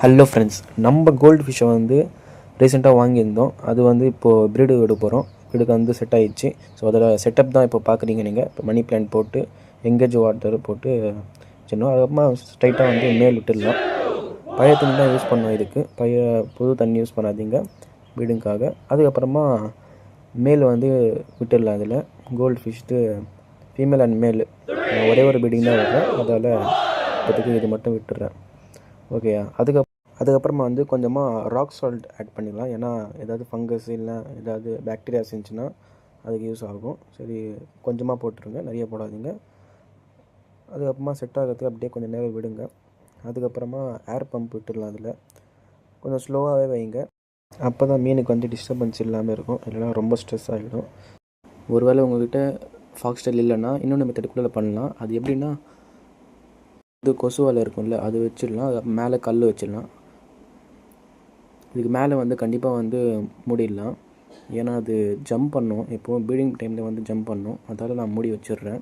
Hello friends, நம்ம gold ஃபிஷ்ஷை வந்து ரீசெண்டாக வாங்கியிருந்தோம். அது வந்து இப்போது ப்ரீடு விட போகிறோம். ப்ரீடுக்கு வந்து செட் ஆகிடுச்சு. ஸோ அதில் செட்டப் தான் இப்போ பார்க்குறீங்க நீங்கள். இப்போ மணி பிளான்ட் போட்டு எங்கேஜ் வாட்டர் போட்டு வச்சிடணும். அதுக்கப்புறமா ஸ்ட்ரைட்டாக வந்து மேல் விட்டுடலாம். பழைய தண்ணி தான் யூஸ் பண்ணோம் இதுக்கு. புது தண்ணி யூஸ் பண்ணாதீங்க ப்ரீடிங்காக. அதுக்கப்புறமா மேல் வந்து விட்டுடலாம். அதில் கோல்டு ஃபிஷ்ட்டு ஃபீமேல் அண்ட் மேல் ஒரே ஒரு ப்ரீடிங் தான் விடுறேன். அதால் இப்போதைக்கு இது மட்டும் விட்டுறேன். ஓகேயா. அதுக்கப்புறமா வந்து கொஞ்சமாக ராக் சால்ட் ஆட் பண்ணிடலாம். ஏன்னா ஏதாவது ஃபங்கஸ் இல்லை ஏதாவது பாக்டீரியாஸ் இருந்துச்சுன்னா அதுக்கு யூஸ் ஆகும். சரி, கொஞ்சமாக போட்டுருங்க, நிறைய போடாதீங்க. அதுக்கப்புறமா செட் ஆகிறதுக்கு அப்படியே கொஞ்சம் நேரம் விடுங்க. அதுக்கப்புறமா ஏர் பம்ப் விட்டுடலாம். அதில் கொஞ்சம் ஸ்லோவாகவே வைங்க. அப்போ தான் மீனுக்கு வந்து டிஸ்டர்பன்ஸ் இல்லாமல் இருக்கும். இல்லைனா ரொம்ப ஸ்ட்ரெஸ் ஆகிடும். ஒருவேளை உங்கள்கிட்ட ஃபாக்ஸ்டைல் இல்லைன்னா இன்னொன்று மெத்தட் கூட பண்ணலாம். அது எப்படின்னா, இது கொசு வலை இருக்கும்ல, அது வச்சிடலாம். அது மேலே கல் வச்சிடலாம். இதுக்கு மேலே வந்து கண்டிப்பாக வந்து மூடிடலாம். ஏன்னா அது ஜம்ப் பண்ணும். எப்போவும் ப்ரீடிங் டைமில் வந்து ஜம்ப் பண்ணும். அதால் நான் மூடி வச்சிடுறேன்.